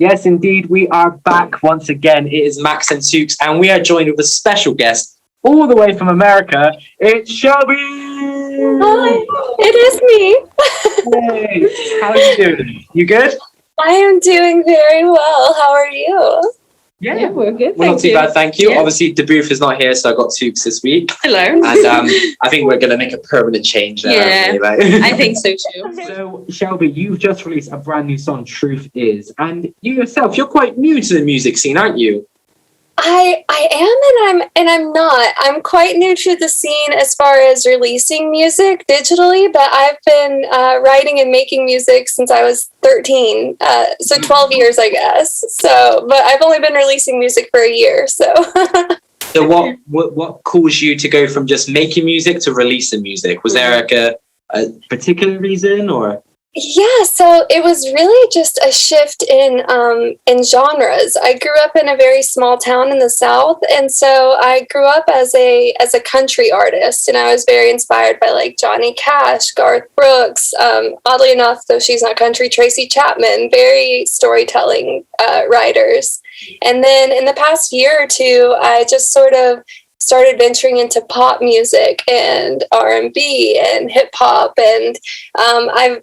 Yes, indeed, we are back once again. It is Maxx Touks, and we are joined with a special guest all the way from America. It's Shelby! Hi, it is me. Hey, how are you doing? You good? I am doing very well. How are you? Yeah, we're good. We're not too bad, thank you. Yeah. Obviously, Daboothe is not here, so I got Touks this week. Hello. And I think we're going to make a permanent change there. Yeah, Really, I think so too. So, Shelby, you've just released a brand new song, Truth Is. And you yourself, you're quite new to the music scene, aren't you? I am and I'm not. I'm quite new to the scene as far as releasing music digitally, but I've been writing and making music since I was 13. So 12 years, I guess. So, but I've only been releasing music for a year, so. So what caused you to go from just making music to releasing music? Was there like a particular reason or? Yeah, so it was really just a shift in genres. I grew up in a very small town in the South, and so I grew up as a country artist, and I was very inspired by like Johnny Cash, Garth Brooks. Oddly enough, though she's not country, Tracy Chapman, very storytelling writers. And then in the past year or two, I just sort of started venturing into pop music and R&B and hip hop, and I've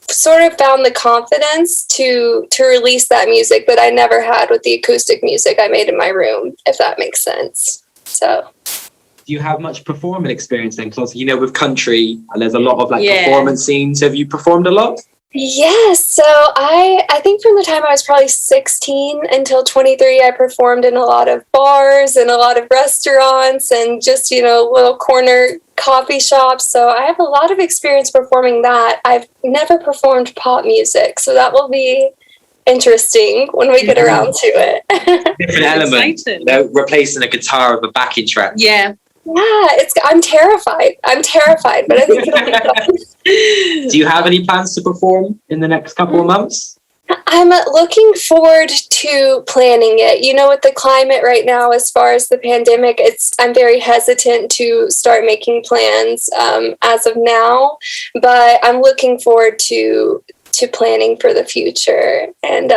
sort of found the confidence to release that music that I never had with the acoustic music I made in my room, if that makes sense. So, do you have much performing experience then? Because you know, with country, and there's a lot of performance scenes. Have you performed a lot? Yes. So I think from the time I was probably 16 until 23, I performed in a lot of bars and a lot of restaurants and just, little corner coffee shops. So I have a lot of experience performing that. I've never performed pop music, so that will be interesting when we get around to it. Different element, replacing a guitar with a backing track. Yeah. Yeah, I'm terrified. But I think it'll be fun. Do you have any plans to perform in the next couple of months? I'm looking forward to planning it. With the climate right now, as far as the pandemic, I'm very hesitant to start making plans as of now, but I'm looking forward to planning for the future and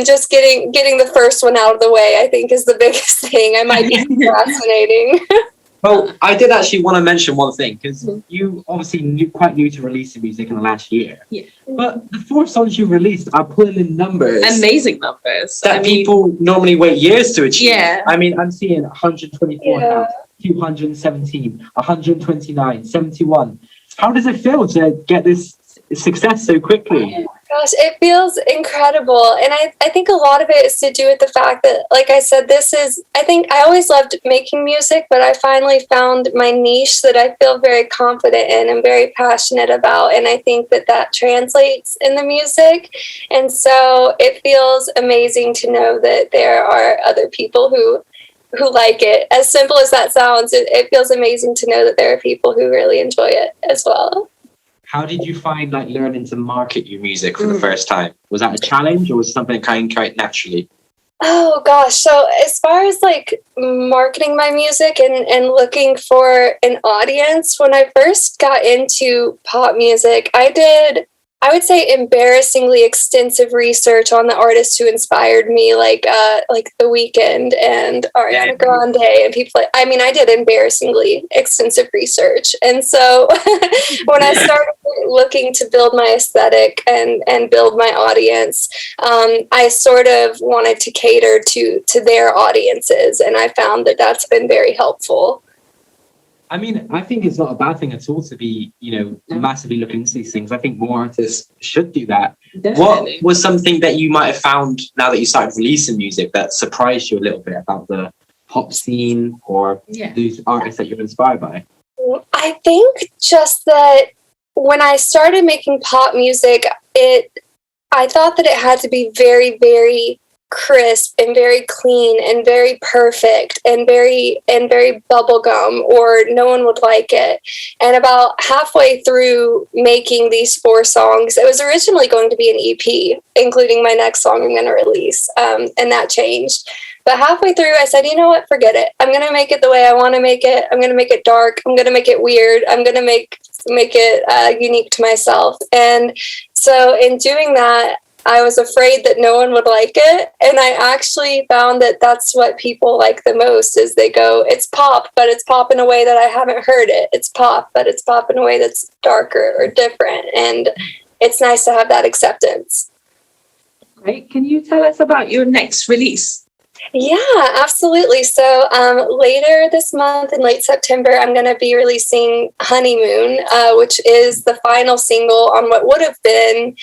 just getting the first one out of the way, I think, is the biggest thing. I might be procrastinating. Well, I did actually want to mention one thing, because you obviously quite new to releasing music in the last year. Yeah. But the 4 songs you released are pulling in numbers. Amazing numbers. That people normally wait years to achieve. Yeah. I mean, I'm seeing 124,000, 217, 129, 71. How does it feel to get this success so quickly? Gosh, it feels incredible. And I think a lot of it is to do with the fact that, like I said, I think I always loved making music, but I finally found my niche that I feel very confident in and very passionate about. And I think that translates in the music. And so it feels amazing to know that there are other people who like it. As simple as that sounds, it feels amazing to know that there are people who really enjoy it as well. How did you find learning to market your music for the first time? Was that a challenge, or was it something kind quite naturally? Oh gosh. So as far as marketing my music and looking for an audience, when I first got into pop music, I would say embarrassingly extensive research on the artists who inspired me, like The Weeknd and Ariana Grande and people I did embarrassingly extensive research. And so when I started looking to build my aesthetic and build my audience, I sort of wanted to cater to their audiences. And I found that that's been very helpful. I mean, I think it's not a bad thing at all to be, massively looking into these things. I think more artists should do that. Definitely. What was something that you might have found now that you started releasing music that surprised you a little bit about the pop scene or these artists that you're inspired by? I think just that when I started making pop music, I thought that it had to be very, very crisp and very clean and very perfect and very bubblegum, or no one would like it. And about halfway through making these 4 songs, it was originally going to be an EP, including my next song I'm going to release, and that changed. But halfway through, I said, you know what, forget it. I'm going to make it the way I want to make it. I'm going to make it dark. I'm going to make it weird. I'm going to make it unique to myself. And so in doing that, I was afraid that no one would like it. And I actually found that that's what people like the most is they go, it's pop, but it's pop in a way that I haven't heard it. It's pop, but it's pop in a way that's darker or different. And it's nice to have that acceptance. Great. Can you tell us about your next release? Yeah, absolutely. So later this month in late September, I'm going to be releasing Honeymoon, which is the final single on what would have been,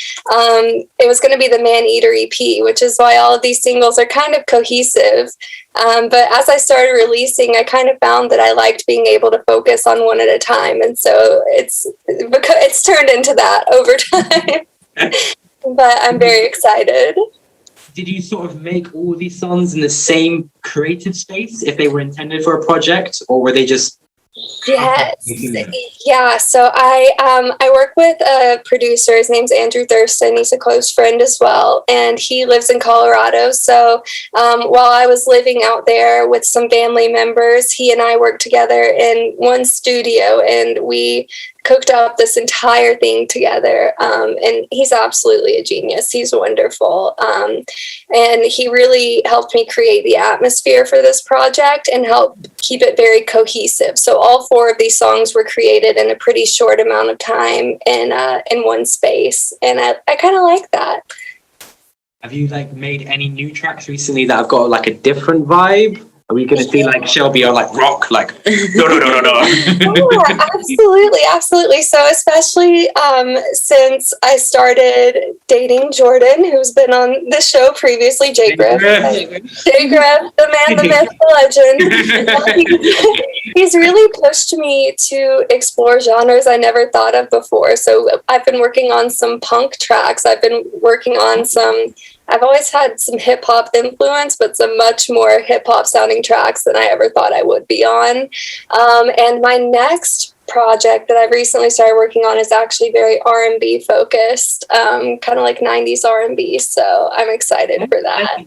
it was going to be the Man Eater EP, which is why all of these singles are kind of cohesive. But as I started releasing, I kind of found that I liked being able to focus on one at a time. And so it's turned into that over time. But I'm very excited. Did you sort of make all these songs in the same creative space if they were intended for a project, or were they just? Yes. Yeah. So I work with a producer. His name's Andrew Thurston. He's a close friend as well, and he lives in Colorado. So while I was living out there with some family members, he and I worked together in one studio, and we cooked up this entire thing together. And he's absolutely a genius. He's wonderful. And he really helped me create the atmosphere for this project and help keep it very cohesive. So all 4 of these songs were created in a pretty short amount of time in one space. And I kind of like that. Have you made any new tracks recently that have got a different vibe? Are we going to see Shelby or rock? No. Yeah, absolutely. So especially since I started dating Jordan, who's been on the show previously, Jay Griff, the man, the myth, the legend. He's really pushed me to explore genres I never thought of before. So I've been working on some punk tracks. I've been working on I've always had some hip hop influence, but some much more hip hop sounding tracks than I ever thought I would be on. And my next project that I've recently started working on is actually very R&B focused, kind of like 90s R&B. So I'm excited for that.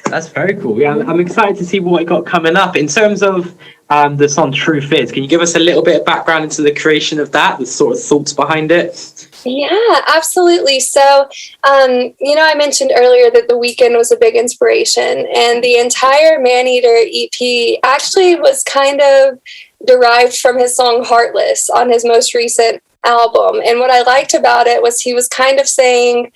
That's very cool. Yeah, I'm excited to see what I got coming up. In terms of the song Truth Is, can you give us a little bit of background into the creation of that, the sort of thoughts behind it? Yeah, absolutely. So, I mentioned earlier that The Weeknd was a big inspiration, and the entire Maneater EP actually was kind of derived from his song Heartless on his most recent album. And what I liked about it was he was kind of saying,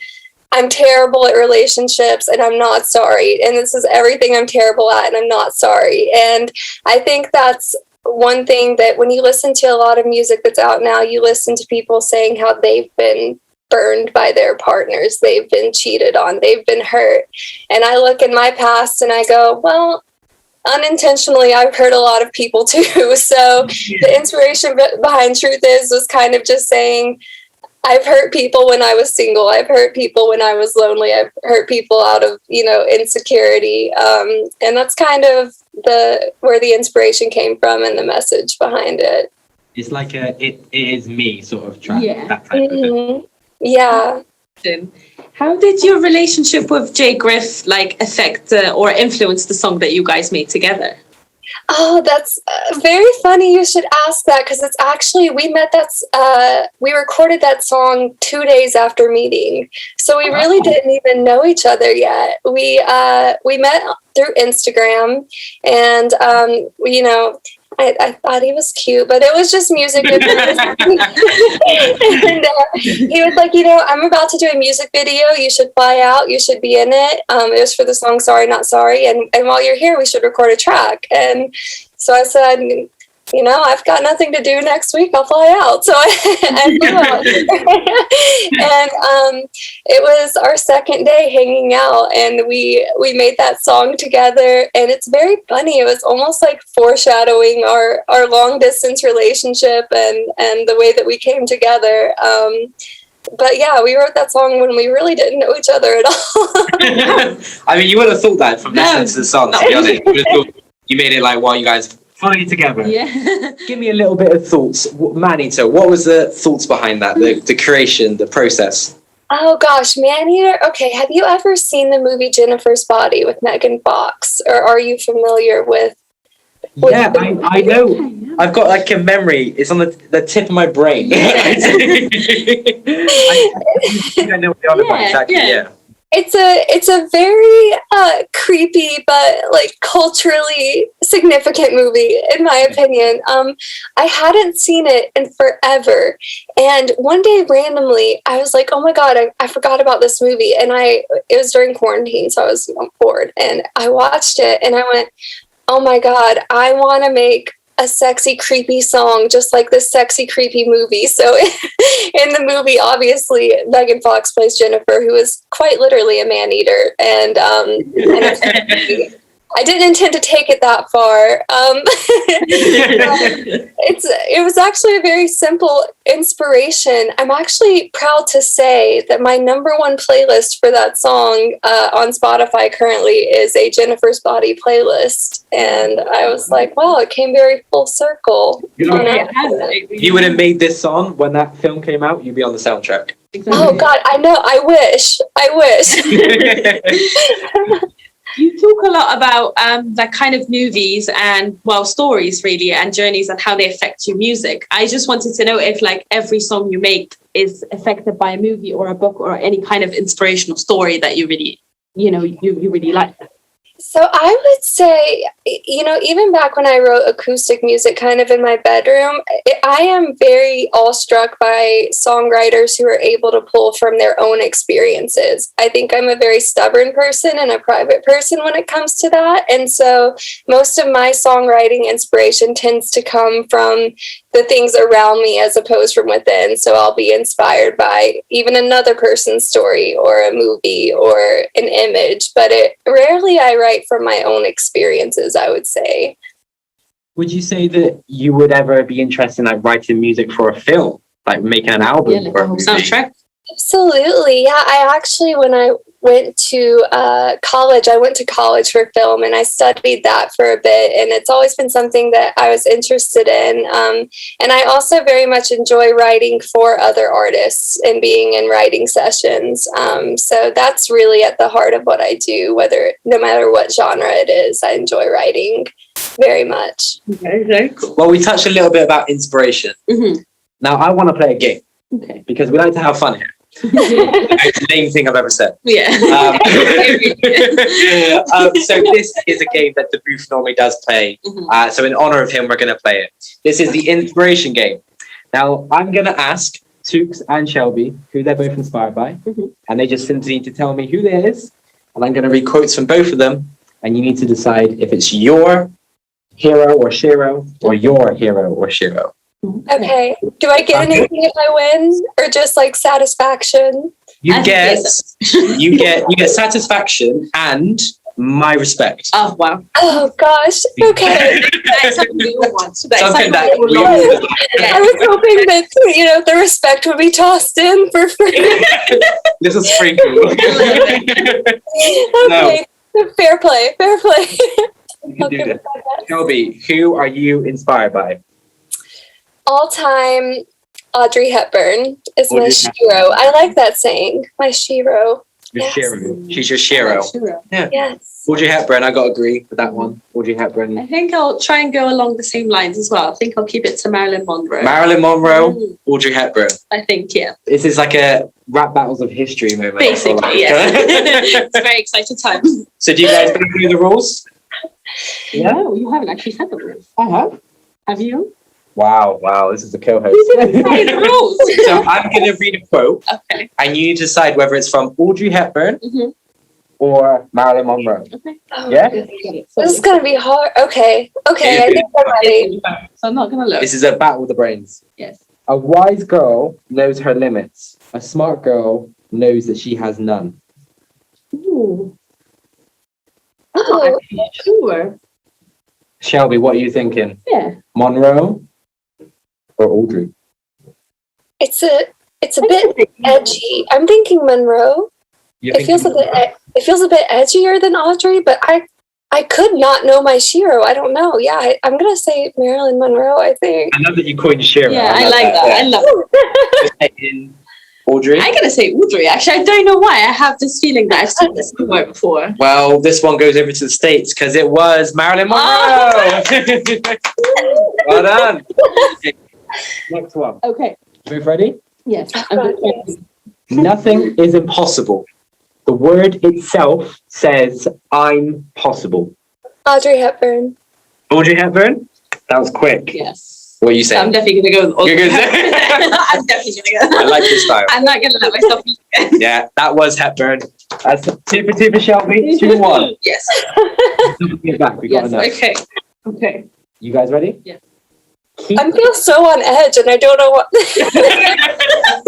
I'm terrible at relationships and I'm not sorry. And this is everything I'm terrible at and I'm not sorry. And I think that's one thing that when you listen to a lot of music that's out now, you listen to people saying how they've been burned by their partners, they've been cheated on, they've been hurt. And I look in my past and I go, well, unintentionally, I've hurt a lot of people too. So the inspiration behind Truth Is was kind of just saying, I've hurt people when I was single. I've hurt people when I was lonely. I've hurt people out of, insecurity. And that's kind of where the inspiration came from and the message behind it. It's like it is me sort of track. Yeah. That type of thing. Yeah. How did your relationship with Jay Griff affect or influence the song that you guys made together? Oh, that's very funny you should ask that, because it's actually, we recorded that song 2 days after meeting. So we really didn't even know each other yet. We met through Instagram, and, I thought he was cute, but it was just music. And he was like, I'm about to do a music video. You should fly out. You should be in it. It was for the song Sorry Not Sorry. And while you're here, we should record a track. And so I said, I've got nothing to do next week. I'll fly out. So I flew out. And it was our second day hanging out, and we made that song together. And it's very funny. It was almost like foreshadowing our long distance relationship and the way that we came together. But yeah, we wrote that song when we really didn't know each other at all. I mean, you would have thought that from listening to the song, to be honest. You would have thought you made it while you guys fully together. Yeah. Give me a little bit of thoughts. Maneater, what was the thoughts behind that, the creation, the process? Oh gosh, Maneater. Okay, have you ever seen the movie Jennifer's Body with Megan Fox? Or are you familiar with Yeah, I know. I've got like a memory. It's on the tip of my brain. I think I know what you're on about exactly. Yeah. It's a very creepy but like culturally significant movie in my opinion. I hadn't seen it in forever, and one day randomly I was like, oh my god, I forgot about this movie, and it was during quarantine, so I was bored, and I watched it and I went, oh my god, I want to make a sexy, creepy song just like this sexy, creepy movie. So in the movie, obviously, Megan Fox plays Jennifer, who is quite literally a man-eater. And I didn't intend to take it that far. It was actually a very simple inspiration. I'm actually proud to say that my number one playlist for that song on Spotify currently is a Jennifer's Body playlist. And I was like, wow, it came very full circle. You know, if you would have made this song when that film came out, you'd be on the soundtrack. Exactly. Oh God, I know. I wish. You talk a lot about that kind of movies and, well, stories really, and journeys and how they affect your music. I just wanted to know if like every song you make is affected by a movie or a book or any kind of inspirational story that you really, you really like. So I would say, even back when I wrote acoustic music kind of in my bedroom, I am very awestruck by songwriters who are able to pull from their own experiences. I think I'm a very stubborn person and a private person when it comes to that. And so most of my songwriting inspiration tends to come from the things around me as opposed from within. So I'll be inspired by even another person's story or a movie or an image, but rarely I write from my own experiences, I would say. Would you say that you would ever be interested in like writing music for a film, like making an album or a movie? Soundtrack? Absolutely. Yeah, I actually, when I went to college, I went to college for film and I studied that for a bit. And it's always been something that I was interested in. And I also very much enjoy writing for other artists and being in writing sessions. So that's really at the heart of what I do, no matter what genre it is. I enjoy writing very much. Very, very cool. Well, we touched a little bit about inspiration. Mm-hmm. Now I want to play a game. Okay. Because we like to have fun here. It's the main thing I've ever said. Yeah. So this is a game that Daboothe normally does play. Mm-hmm. So in honor of him, we're going to play it. This is the inspiration game. Now I'm going to ask Touks and Shelby who they're both inspired by, and they just simply need to tell me who there is, and I'm going to read quotes from both of them, and you need to decide if it's your hero or shiro or your hero or shiro. Okay. Do I get anything if I win, or just like satisfaction? You get satisfaction and my respect. Oh wow. Oh gosh. Okay. That's a new one. Something that I was hoping that the respect would be tossed in for free. This is sprinkle. Okay. Fair play. You can do this. Shelby, who are you inspired by? All-time Audrey Hepburn is my shiro. I like that saying. My shiro. Your Yes. shiro. She's your shiro. Yeah. Yes. Audrey Hepburn, I got to agree with that one. Audrey Hepburn. I think I'll try and go along the same lines as well. I think I'll keep it to Marilyn Monroe. Marilyn Monroe, Audrey Hepburn. I think, yeah. This is like a rap battles of history moment. Basically, yeah. It's a very exciting time. So do you guys want to do the rules? Yeah. No, you haven't actually said the rules. I have. Have you? Wow, this is the co-host. You didn't say the rules. So I'm going to read a quote, Okay. and you need to decide whether it's from Audrey Hepburn or Marilyn Monroe. Okay. Oh, Yeah? This is gonna be hard. Okay. I think I'm ready. So I'm not going to look. This is a battle of the brains. Yes. A wise girl knows her limits. A smart girl knows that she has none. Ooh. Oh, Sure. Shelby, what are you thinking? Yeah. Monroe or Audrey? it's a bit edgy. I'm thinking Monroe. It feels a bit edgier than Audrey, but I could not know my shiro. I don't know. Yeah, I'm gonna say Marilyn Monroe. I think. I know that you coined Shiro. Yeah, I like that. I love it. Audrey? I'm going to say Audrey. Actually, I don't know why. I have this feeling that I've seen this somewhere before. Well, this one goes over to the States because it was Marilyn Monroe. Well done. Okay. Next one. Okay. Both ready? Yes. Nothing is impossible. The word itself says, I'm possible. Audrey Hepburn. Audrey Hepburn? That was quick. Yes. What are you saying? I'm definitely going to go with Audrey. You're gonna I'm definitely going to go. I like your style. I'm not going to let myself be. Yeah, that was Hepburn. That's 2 for Shelby. 2-1. Yes. Get back. We got Yes. enough. Okay. Okay. You guys ready? Yeah. I feel so on edge and I don't know what.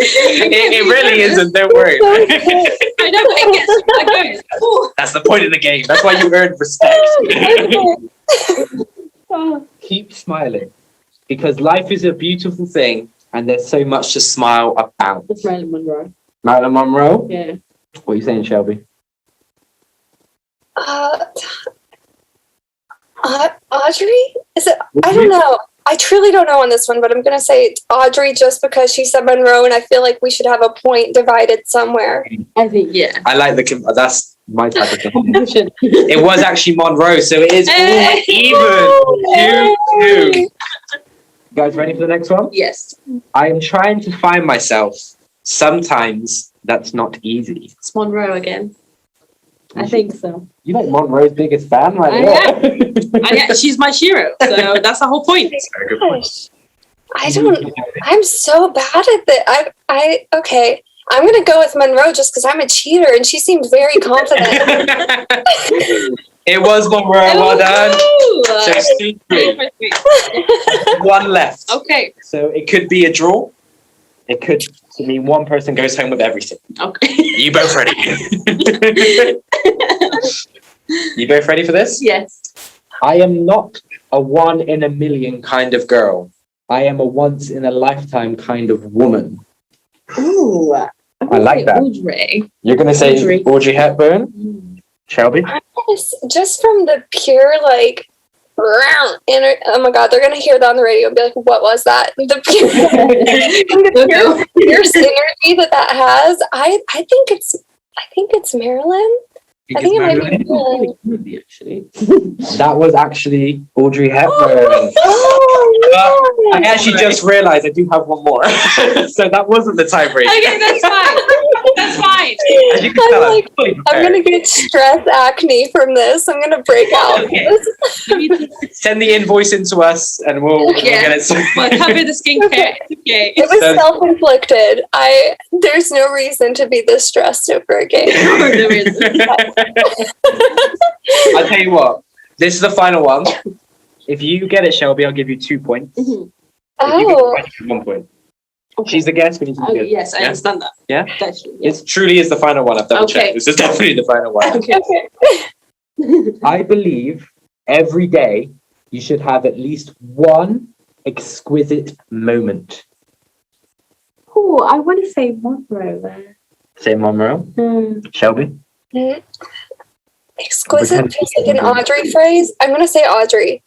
it really isn't. Don't worry. I know, but it gets. Oh. That's the point of the game. That's why you earned respect. Keep smiling, because life is a beautiful thing, and there's so much to smile about. That's Marilyn Monroe. Marilyn Monroe. Yeah. What are you saying, Shelby? Audrey? Is it? I don't know. I truly don't know on this one, but I'm going to say it's Audrey just because she said Monroe, and I feel like we should have a point divided somewhere. I think, yeah. I like the. That's my type of thing. Competition. It was actually Monroe, so it is all even. 2-2. You guys ready for the next one? Yes. I am trying to find myself. Sometimes that's not easy. It's Monroe again. I think so. You like Monroe's biggest fan, right? Yeah, she's my hero, so that's the whole point. Very good point. I'm so bad at that. Okay. I'm going to go with Monroe just because I'm a cheater and she seemed very confident. It was Monroe. Well done. So it's 2-3. One left. Okay. So it could be a draw. It could mean one person goes home with everything. Okay. You both ready? You both ready for this? Yes. I am not a 1 in a million kind of girl. I am a once in a lifetime kind of woman. Ooh. I like that. Audrey. You're going to say Audrey Hepburn? Shelby? Just from the pure, like, oh my God, they're going to hear that on the radio and be like, what was that? The pure synergy that has. I think it's Marilyn. I think it might be Marilyn. Actually. That was actually Audrey Hepburn. I actually just realized I do have one more. So that wasn't the tiebreaker. Okay, that's fine. That's fine. As you can tell, I'm going to get stress acne from this. I'm going to break out. Okay. Send the invoice into us and we'll get it. We'll cover the skincare. Okay. It was self-inflicted. There's no reason to be this stressed over a game. There is. I'll tell you what, this is the final one. If you get it, Shelby, I'll give you 2 points. Mm-hmm. If you get it, I give you 1 point. Okay. She's the guest. We need to do good. Yes, I understand that. Yeah? That's true. Yeah. It truly is the final one. I've double checked. This is definitely the final one. Okay. I believe every day you should have at least one exquisite moment. Oh, I want to say Monroe there. Say Monroe. Shelby? Exquisite, just like an Audrey phrase. I'm going to say Audrey.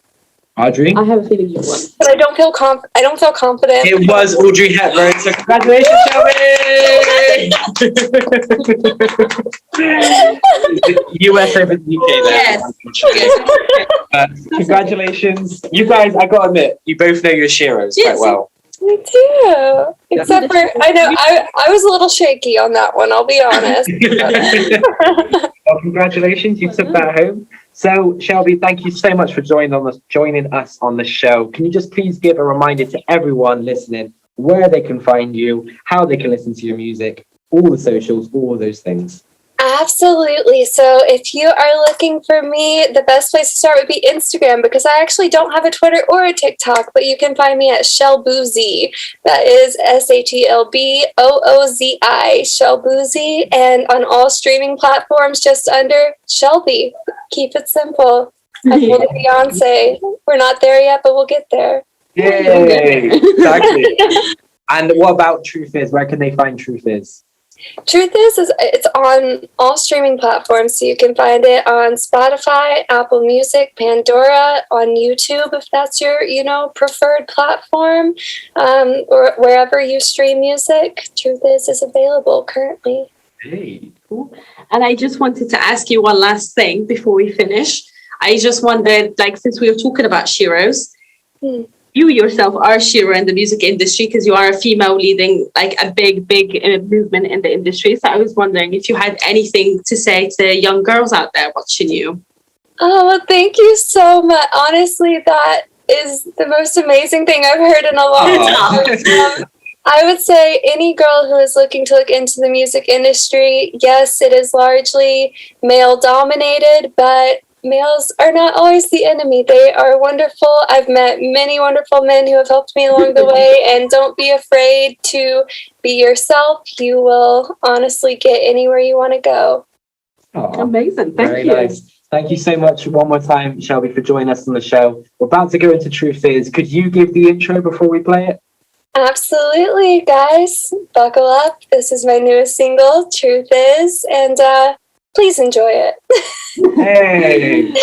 Audrey? I have a feeling you won. But I don't feel confident. It was Audrey Hepburn, so congratulations, Shelby! US over the UK there. Yes. Congratulations. You guys, I gotta admit, you both know your Shiros quite well. Me too. Except for, I know, I was a little shaky on that one, I'll be honest. Well, congratulations, you took that home. So, Shelby, thank you so much for joining us on the show. Can you just please give a reminder to everyone listening where they can find you, how they can listen to your music, all the socials, all of those things? Absolutely. So if you are looking for me, the best place to start would be Instagram, because I actually don't have a Twitter or a TikTok, but you can find me at Shelboozy. That is SHELBOOZI, Shelboozy, and on all streaming platforms just under Shelby. Keep it simple. I'm with Beyonce. We're not there yet, but we'll get there. Yay! Exactly. And what about Truth Is? Where can they find Truth Is? Truth is it's on all streaming platforms, so you can find it on Spotify, Apple Music, Pandora, on YouTube if that's your, preferred platform, or wherever you stream music. Truth is available currently. Hey. Cool. And I just wanted to ask you one last thing before we finish. I just wondered, since we were talking about sheroes, you yourself are a shero in the music industry because you are a female leading a big movement in the industry. So I was wondering if you had anything to say to young girls out there watching you. Oh, well, thank you so much. Honestly, that is the most amazing thing I've heard in a long time. I would say any girl who is looking to look into the music industry, yes, it is largely male dominated, but males are not always the enemy. They are wonderful. I've met many wonderful men who have helped me along the way, and don't be afraid to be yourself. You will honestly get anywhere you want to go. Oh, amazing. Thank you. Nice. Thank you so much one more time, Shelby, for joining us on the show. We're about to go into Truth Is. Could you give the intro before we play it? Absolutely, guys. Buckle up. This is my newest single, Truth Is, and please enjoy it. Hey.